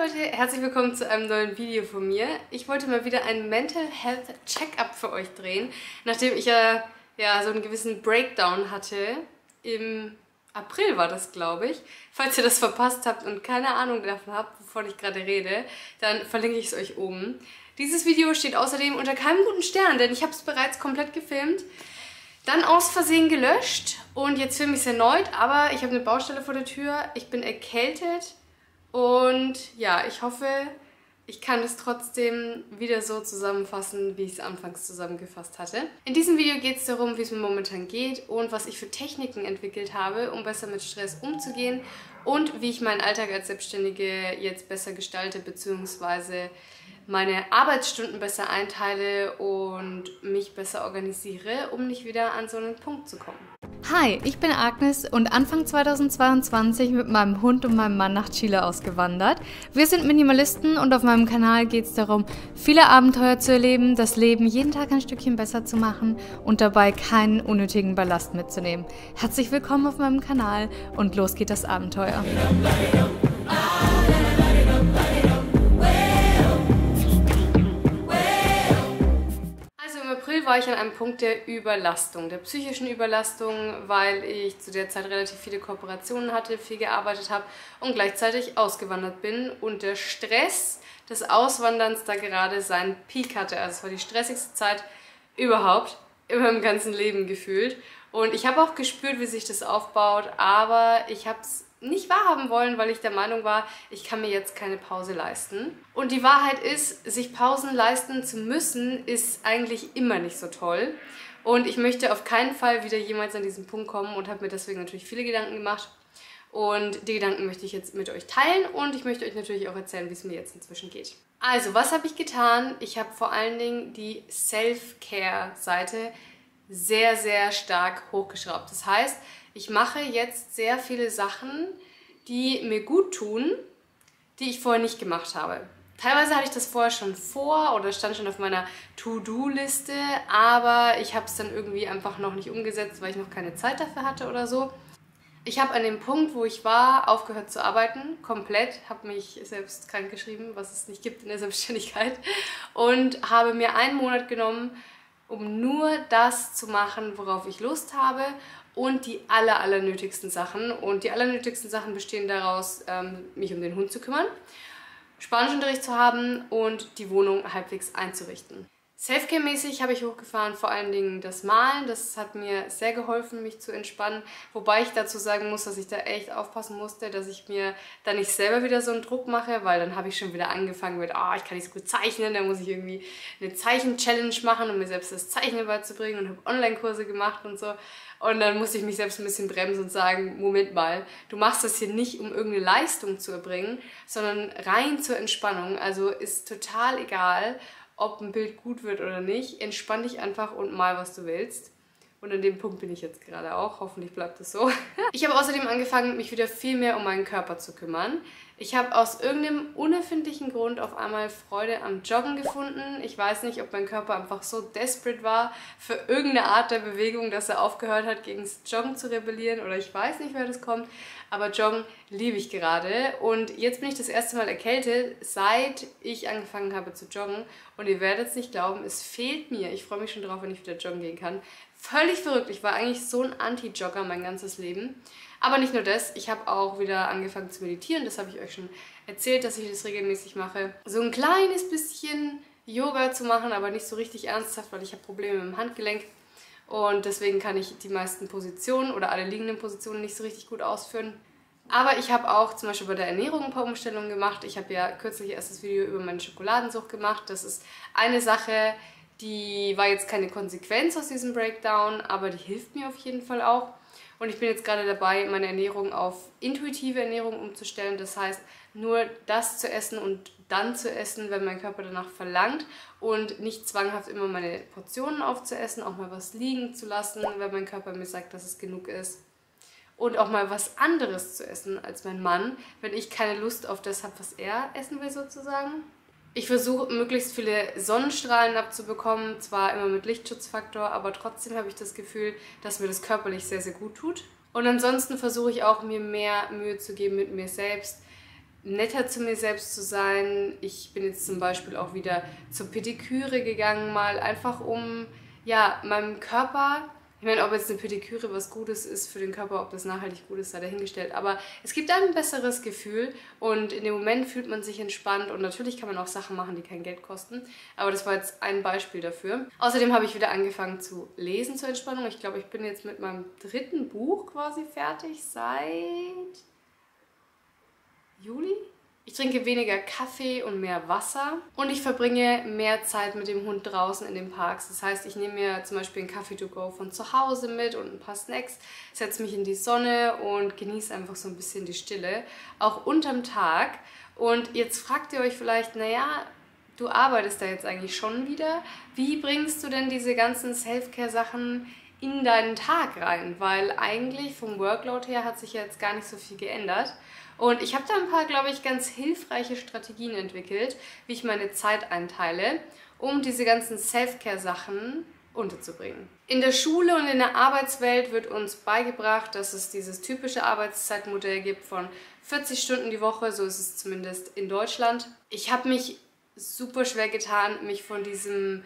Leute, herzlich willkommen zu einem neuen Video von mir. Ich wollte mal wieder ein Mental Health Check-up für euch drehen, nachdem ich ja so einen gewissen Breakdown hatte. Im April war das, glaube ich. Falls ihr das verpasst habt und keine Ahnung davon habt, wovon ich gerade rede, dann verlinke ich es euch oben. Dieses Video steht außerdem unter keinem guten Stern, denn ich habe es bereits komplett gefilmt. Dann aus Versehen gelöscht und jetzt filme ich es erneut, aber ich habe eine Baustelle vor der Tür, ich bin erkältet und ja, ich hoffe, ich kann es trotzdem wieder so zusammenfassen, wie ich es anfangs zusammengefasst hatte. In diesem Video geht es darum, wie es mir momentan geht und was ich für Techniken entwickelt habe, um besser mit Stress umzugehen und wie ich meinen Alltag als Selbstständige jetzt besser gestalte bzw. meine Arbeitsstunden besser einteile und mich besser organisiere, um nicht wieder an so einen Punkt zu kommen. Hi, ich bin Agnes und Anfang 2022 mit meinem Hund und meinem Mann nach Chile ausgewandert. Wir sind Minimalisten und auf meinem Kanal geht es darum, viele Abenteuer zu erleben, das Leben jeden Tag ein Stückchen besser zu machen und dabei keinen unnötigen Ballast mitzunehmen. Herzlich willkommen auf meinem Kanal und los geht das Abenteuer. Im April war ich an einem Punkt der Überlastung, der psychischen Überlastung, weil ich zu der Zeit relativ viele Kooperationen hatte, viel gearbeitet habe und gleichzeitig ausgewandert bin und der Stress des Auswanderns da gerade seinen Peak hatte. Also es war die stressigste Zeit überhaupt in meinem ganzen Leben gefühlt und ich habe auch gespürt, wie sich das aufbaut, aber ich habe es nicht wahrhaben wollen, weil ich der Meinung war, ich kann mir jetzt keine Pause leisten. Und die Wahrheit ist, sich Pausen leisten zu müssen, ist eigentlich immer nicht so toll. Und ich möchte auf keinen Fall wieder jemals an diesen Punkt kommen und habe mir deswegen natürlich viele Gedanken gemacht. Und die Gedanken möchte ich jetzt mit euch teilen und ich möchte euch natürlich auch erzählen, wie es mir jetzt inzwischen geht. Also, was habe ich getan? Ich habe vor allen Dingen die Self-Care-Seite sehr, sehr stark hochgeschraubt. Das heißt, ich mache jetzt sehr viele Sachen, die mir gut tun, die ich vorher nicht gemacht habe. Teilweise hatte ich das vorher schon vor oder stand schon auf meiner To-Do-Liste, aber ich habe es dann irgendwie einfach noch nicht umgesetzt, weil ich noch keine Zeit dafür hatte oder so. Ich habe an dem Punkt, wo ich war, aufgehört zu arbeiten, komplett, habe mich selbst krankgeschrieben, was es nicht gibt in der Selbstständigkeit und habe mir einen Monat genommen, um nur das zu machen, worauf ich Lust habe und die allernötigsten Sachen. Und die allernötigsten Sachen bestehen daraus, mich um den Hund zu kümmern, Spanischunterricht zu haben und die Wohnung halbwegs einzurichten. Selfcare-mäßig habe ich hochgefahren, vor allen Dingen das Malen. Das hat mir sehr geholfen, mich zu entspannen. Wobei ich dazu sagen muss, dass ich da echt aufpassen musste, dass ich mir da nicht selber wieder so einen Druck mache, weil dann habe ich schon wieder angefangen mit, ich kann nicht so gut zeichnen, dann muss ich irgendwie eine Zeichen-Challenge machen, um mir selbst das Zeichnen beizubringen und habe Online-Kurse gemacht und so. Und dann musste ich mich selbst ein bisschen bremsen und sagen, Moment mal, du machst das hier nicht, um irgendeine Leistung zu erbringen, sondern rein zur Entspannung. Also ist total egal, ob ein Bild gut wird oder nicht. Entspann dich einfach und mal, was du willst. Und an dem Punkt bin ich jetzt gerade auch. Hoffentlich bleibt es so. Ich habe außerdem angefangen, mich wieder viel mehr um meinen Körper zu kümmern. Ich habe aus irgendeinem unerfindlichen Grund auf einmal Freude am Joggen gefunden. Ich weiß nicht, ob mein Körper einfach so desperate war für irgendeine Art der Bewegung, dass er aufgehört hat, gegen das Joggen zu rebellieren. Oder ich weiß nicht, wer das kommt. Aber Joggen liebe ich gerade. Und jetzt bin ich das erste Mal erkältet, seit ich angefangen habe zu joggen. Und ihr werdet es nicht glauben, es fehlt mir. Ich freue mich schon drauf, wenn ich wieder joggen gehen kann. Völlig verrückt. Ich war eigentlich so ein Anti-Jogger mein ganzes Leben. Aber nicht nur das, ich habe auch wieder angefangen zu meditieren. Das habe ich euch schon erzählt, dass ich das regelmäßig mache. So ein kleines bisschen Yoga zu machen, aber nicht so richtig ernsthaft, weil ich habe Probleme mit dem Handgelenk. Und deswegen kann ich die meisten Positionen oder alle liegenden Positionen nicht so richtig gut ausführen. Aber ich habe auch zum Beispiel bei der Ernährung ein paar Umstellungen gemacht. Ich habe ja kürzlich erst das Video über meine Schokoladensucht gemacht. Das ist eine Sache, die war jetzt keine Konsequenz aus diesem Breakdown, aber die hilft mir auf jeden Fall auch. Und ich bin jetzt gerade dabei, meine Ernährung auf intuitive Ernährung umzustellen. Das heißt, nur das zu essen und dann zu essen, wenn mein Körper danach verlangt und nicht zwanghaft immer meine Portionen aufzuessen, auch mal was liegen zu lassen, wenn mein Körper mir sagt, dass es genug ist. Und auch mal was anderes zu essen als mein Mann, wenn ich keine Lust auf das habe, was er essen will sozusagen. Ich versuche, möglichst viele Sonnenstrahlen abzubekommen, zwar immer mit Lichtschutzfaktor, aber trotzdem habe ich das Gefühl, dass mir das körperlich sehr, sehr gut tut. Und ansonsten versuche ich auch, mir mehr Mühe zu geben mit mir selbst, netter zu mir selbst zu sein. Ich bin jetzt zum Beispiel auch wieder zur Pediküre gegangen, mal einfach um, ja, meinem Körper, ich meine, ob jetzt eine Pediküre was Gutes ist für den Körper, ob das nachhaltig gut ist, sei dahingestellt, aber es gibt einem ein besseres Gefühl und in dem Moment fühlt man sich entspannt und natürlich kann man auch Sachen machen, die kein Geld kosten, aber das war jetzt ein Beispiel dafür. Außerdem habe ich wieder angefangen zu lesen zur Entspannung. Ich glaube, ich bin jetzt mit meinem 3. Buch quasi fertig seit Juli. Ich trinke weniger Kaffee und mehr Wasser und ich verbringe mehr Zeit mit dem Hund draußen in den Parks. Das heißt, ich nehme mir zum Beispiel einen Kaffee to go von zu Hause mit und ein paar Snacks, setze mich in die Sonne und genieße einfach so ein bisschen die Stille, auch unterm Tag. Und jetzt fragt ihr euch vielleicht, naja, du arbeitest da jetzt eigentlich schon wieder. Wie bringst du denn diese ganzen Self-Care-Sachen in deinen Tag rein? Weil eigentlich vom Workload her hat sich ja jetzt gar nicht so viel geändert. Und ich habe da ein paar, glaube ich, ganz hilfreiche Strategien entwickelt, wie ich meine Zeit einteile, um diese ganzen Self-Care-Sachen unterzubringen. In der Schule und in der Arbeitswelt wird uns beigebracht, dass es dieses typische Arbeitszeitmodell gibt von 40 Stunden die Woche, so ist es zumindest in Deutschland. Ich habe mich super schwer getan, mich von diesem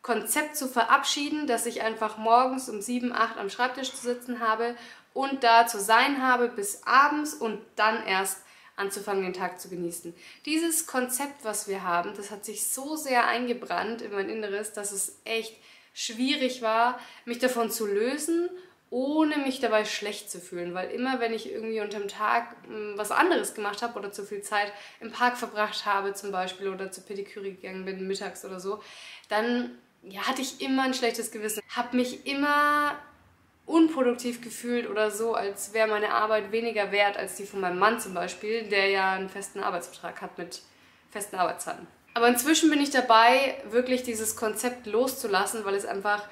Konzept zu verabschieden, dass ich einfach morgens um 7, 8 am Schreibtisch zu sitzen habe und da zu sein habe bis abends und dann erst anzufangen, den Tag zu genießen. Dieses Konzept, was wir haben, das hat sich so sehr eingebrannt in mein Inneres, dass es echt schwierig war, mich davon zu lösen, ohne mich dabei schlecht zu fühlen. Weil immer, wenn ich irgendwie unterm Tag was anderes gemacht habe oder zu viel Zeit im Park verbracht habe zum Beispiel oder zur Pediküre gegangen bin, mittags oder so, dann ja, hatte ich immer ein schlechtes Gewissen. Habe mich immer unproduktiv gefühlt oder so, als wäre meine Arbeit weniger wert als die von meinem Mann zum Beispiel, der ja einen festen Arbeitsvertrag hat mit festen Arbeitszeiten. Aber inzwischen bin ich dabei, wirklich dieses Konzept loszulassen, weil es einfach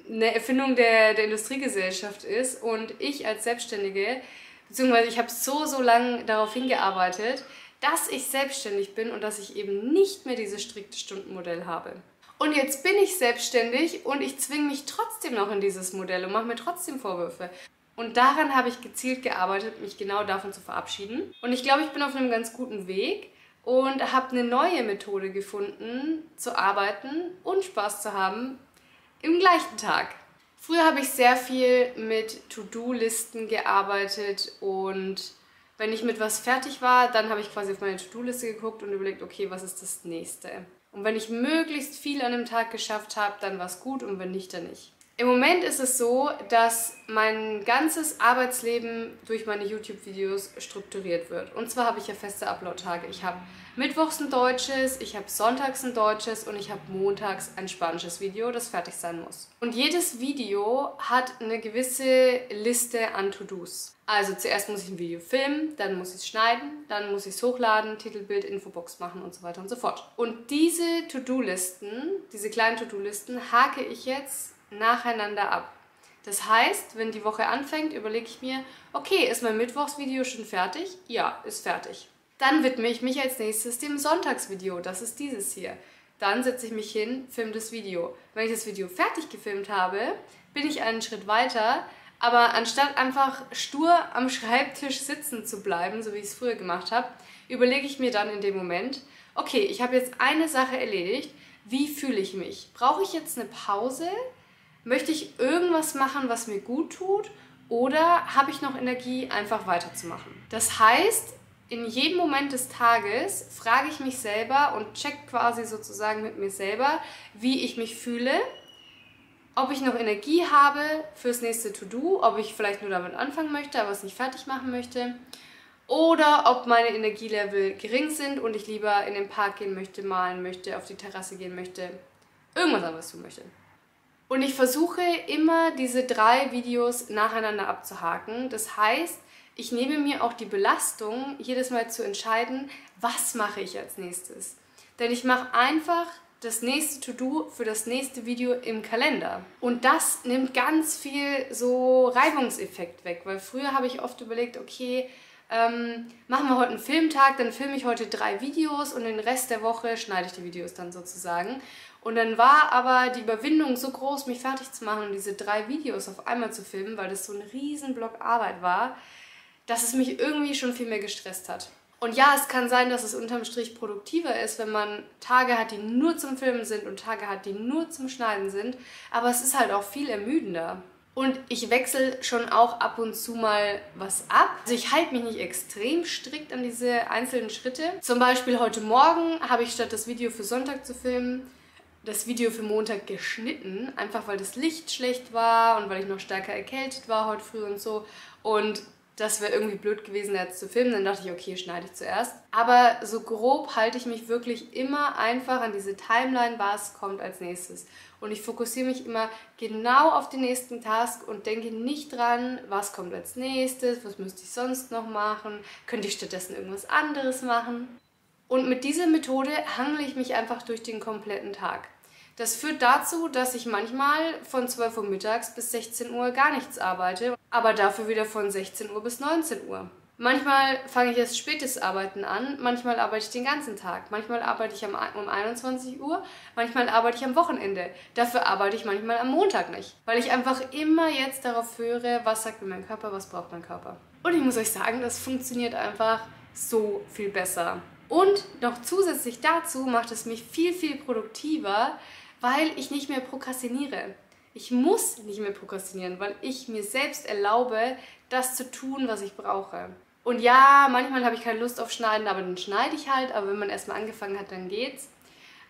eine Erfindung der Industriegesellschaft ist und ich als Selbstständige, beziehungsweise ich habe so lange darauf hingearbeitet, dass ich selbstständig bin und dass ich eben nicht mehr dieses strikte Stundenmodell habe. Und jetzt bin ich selbstständig und ich zwinge mich trotzdem noch in dieses Modell und mache mir trotzdem Vorwürfe. Und daran habe ich gezielt gearbeitet, mich genau davon zu verabschieden. Und ich glaube, ich bin auf einem ganz guten Weg und habe eine neue Methode gefunden, zu arbeiten und Spaß zu haben im gleichen Tag. Früher habe ich sehr viel mit To-Do-Listen gearbeitet und wenn ich mit was fertig war, dann habe ich quasi auf meine To-Do-Liste geguckt und überlegt, okay, was ist das nächste? Und wenn ich möglichst viel an einem Tag geschafft habe, dann war es gut und wenn nicht, dann nicht. Im Moment ist es so, dass mein ganzes Arbeitsleben durch meine YouTube-Videos strukturiert wird. Und zwar habe ich ja feste Upload-Tage. Ich habe mittwochs ein deutsches, ich habe sonntags ein deutsches und ich habe montags ein spanisches Video, das fertig sein muss. Und jedes Video hat eine gewisse Liste an To-Dos. Also zuerst muss ich ein Video filmen, dann muss ich es schneiden, dann muss ich es hochladen, Titelbild, Infobox machen und so weiter und so fort. Und diese To-Do-Listen, diese kleinen To-Do-Listen, hake ich jetzt nacheinander ab. Das heißt, wenn die Woche anfängt, überlege ich mir, okay, ist mein Mittwochsvideo schon fertig? Ja, ist fertig. Dann widme ich mich als nächstes dem Sonntagsvideo, das ist dieses hier. Dann setze ich mich hin, filme das Video. Wenn ich das Video fertig gefilmt habe, bin ich einen Schritt weiter, aber anstatt einfach stur am Schreibtisch sitzen zu bleiben, so wie ich es früher gemacht habe, überlege ich mir dann in dem Moment, okay, ich habe jetzt eine Sache erledigt, wie fühle ich mich? Brauche ich jetzt eine Pause? Möchte ich irgendwas machen, was mir gut tut? Oder habe ich noch Energie, einfach weiterzumachen? Das heißt, in jedem Moment des Tages frage ich mich selber und check quasi sozusagen mit mir selber, wie ich mich fühle, ob ich noch Energie habe fürs nächste To-Do, ob ich vielleicht nur damit anfangen möchte, aber es nicht fertig machen möchte, oder ob meine Energielevel gering sind und ich lieber in den Park gehen möchte, malen möchte, auf die Terrasse gehen möchte, irgendwas anderes tun möchte. Und ich versuche immer diese 3 Videos nacheinander abzuhaken. Das heißt, ich nehme mir auch die Belastung, jedes Mal zu entscheiden, was mache ich als nächstes. Denn ich mache einfach das nächste To-Do für das nächste Video im Kalender. Und das nimmt ganz viel so Reibungseffekt weg, weil früher habe ich oft überlegt, okay, machen wir heute einen Filmtag, dann filme ich heute 3 Videos und den Rest der Woche schneide ich die Videos dann sozusagen. Und dann war aber die Überwindung so groß, mich fertig zu machen und diese 3 Videos auf einmal zu filmen, weil das so ein riesen Block Arbeit war, dass es mich irgendwie schon viel mehr gestresst hat. Und ja, es kann sein, dass es unterm Strich produktiver ist, wenn man Tage hat, die nur zum Filmen sind und Tage hat, die nur zum Schneiden sind. Aber es ist halt auch viel ermüdender. Und ich wechsle schon auch ab und zu mal was ab. Also ich halte mich nicht extrem strikt an diese einzelnen Schritte. Zum Beispiel heute Morgen habe ich statt das Video für Sonntag zu filmen, das Video für Montag geschnitten. Einfach weil das Licht schlecht war und weil ich noch stärker erkältet war heute früh und so. Und das wäre irgendwie blöd gewesen, jetzt zu filmen. Dann dachte ich, okay, schneide ich zuerst. Aber so grob halte ich mich wirklich immer einfach an diese Timeline, was kommt als nächstes. Und ich fokussiere mich immer genau auf den nächsten Task und denke nicht dran, was kommt als nächstes, was müsste ich sonst noch machen, könnte ich stattdessen irgendwas anderes machen. Und mit dieser Methode hangle ich mich einfach durch den kompletten Tag. Das führt dazu, dass ich manchmal von 12 Uhr mittags bis 16 Uhr gar nichts arbeite, aber dafür wieder von 16 Uhr bis 19 Uhr. Manchmal fange ich erst spätes Arbeiten an, manchmal arbeite ich den ganzen Tag, manchmal arbeite ich um 21 Uhr, manchmal arbeite ich am Wochenende. Dafür arbeite ich manchmal am Montag nicht, weil ich einfach immer jetzt darauf höre, was sagt mir mein Körper, was braucht mein Körper. Und ich muss euch sagen, das funktioniert einfach so viel besser. Und noch zusätzlich dazu macht es mich viel, viel produktiver, weil ich nicht mehr prokrastiniere. Ich muss nicht mehr prokrastinieren, weil ich mir selbst erlaube, das zu tun, was ich brauche. Und ja, manchmal habe ich keine Lust auf Schneiden, aber dann schneide ich halt. Aber wenn man erstmal angefangen hat, dann geht's.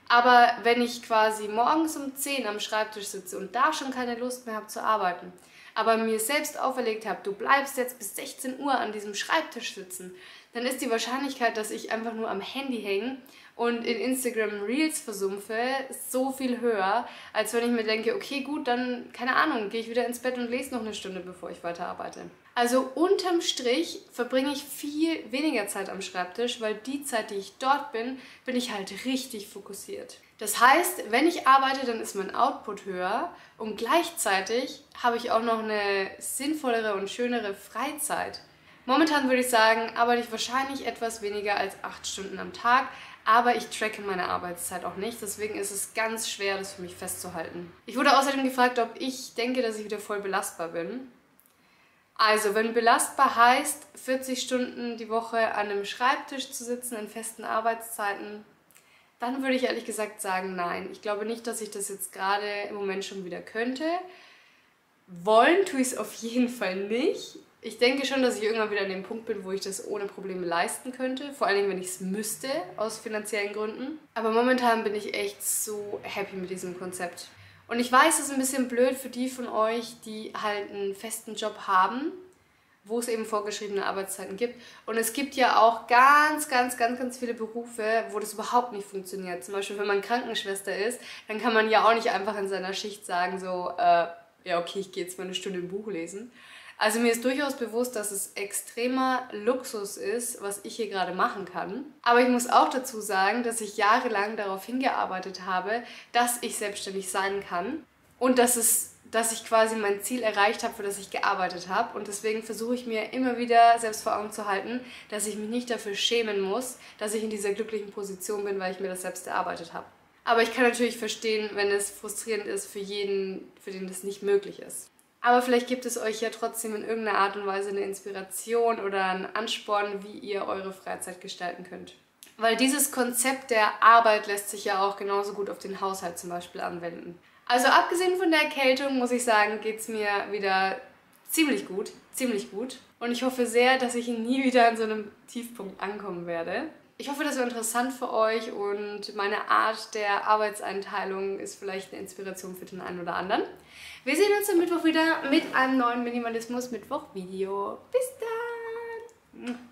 Aber wenn ich quasi morgens um 10 am Schreibtisch sitze und da schon keine Lust mehr habe zu arbeiten, aber mir selbst auferlegt habe, du bleibst jetzt bis 16 Uhr an diesem Schreibtisch sitzen, dann ist die Wahrscheinlichkeit, dass ich einfach nur am Handy hänge und in Instagram Reels versumpfe, so viel höher, als wenn ich mir denke, okay gut, dann, keine Ahnung, gehe ich wieder ins Bett und lese noch eine Stunde, bevor ich weiterarbeite. Also unterm Strich verbringe ich viel weniger Zeit am Schreibtisch, weil die Zeit, die ich dort bin, bin ich halt richtig fokussiert. Das heißt, wenn ich arbeite, dann ist mein Output höher und gleichzeitig habe ich auch noch eine sinnvollere und schönere Freizeit. Momentan würde ich sagen, arbeite ich wahrscheinlich etwas weniger als 8 Stunden am Tag, aber ich tracke meine Arbeitszeit auch nicht, deswegen ist es ganz schwer, das für mich festzuhalten. Ich wurde außerdem gefragt, ob ich denke, dass ich wieder voll belastbar bin. Also, wenn belastbar heißt, 40 Stunden die Woche an einem Schreibtisch zu sitzen in festen Arbeitszeiten, dann würde ich ehrlich gesagt sagen, nein. Ich glaube nicht, dass ich das jetzt gerade im Moment schon wieder könnte. Wollen tue ich es auf jeden Fall nicht. Ich denke schon, dass ich irgendwann wieder an dem Punkt bin, wo ich das ohne Probleme leisten könnte. Vor allen Dingen, wenn ich es müsste, aus finanziellen Gründen. Aber momentan bin ich echt so happy mit diesem Konzept. Und ich weiß, es ist ein bisschen blöd für die von euch, die halt einen festen Job haben, wo es eben vorgeschriebene Arbeitszeiten gibt. Und es gibt ja auch ganz viele Berufe, wo das überhaupt nicht funktioniert. Zum Beispiel, wenn man Krankenschwester ist, dann kann man ja auch nicht einfach in seiner Schicht sagen, so, ja okay, ich gehe jetzt mal eine Stunde ein Buch lesen. Also mir ist durchaus bewusst, dass es extremer Luxus ist, was ich hier gerade machen kann. Aber ich muss auch dazu sagen, dass ich jahrelang darauf hingearbeitet habe, dass ich selbstständig sein kann und dass ich quasi mein Ziel erreicht habe, für das ich gearbeitet habe. Und deswegen versuche ich mir immer wieder selbst vor Augen zu halten, dass ich mich nicht dafür schämen muss, dass ich in dieser glücklichen Position bin, weil ich mir das selbst erarbeitet habe. Aber ich kann natürlich verstehen, wenn es frustrierend ist für jeden, für den das nicht möglich ist. Aber vielleicht gibt es euch ja trotzdem in irgendeiner Art und Weise eine Inspiration oder einen Ansporn, wie ihr eure Freizeit gestalten könnt. Weil dieses Konzept der Arbeit lässt sich ja auch genauso gut auf den Haushalt zum Beispiel anwenden. Also abgesehen von der Erkältung, muss ich sagen, geht es mir wieder ziemlich gut. Und ich hoffe sehr, dass ich nie wieder an so einem Tiefpunkt ankommen werde. Ich hoffe, das war interessant für euch und meine Art der Arbeitseinteilung ist vielleicht eine Inspiration für den einen oder anderen. Wir sehen uns am Mittwoch wieder mit einem neuen Minimalismus-Mittwoch-Video. Bis dann!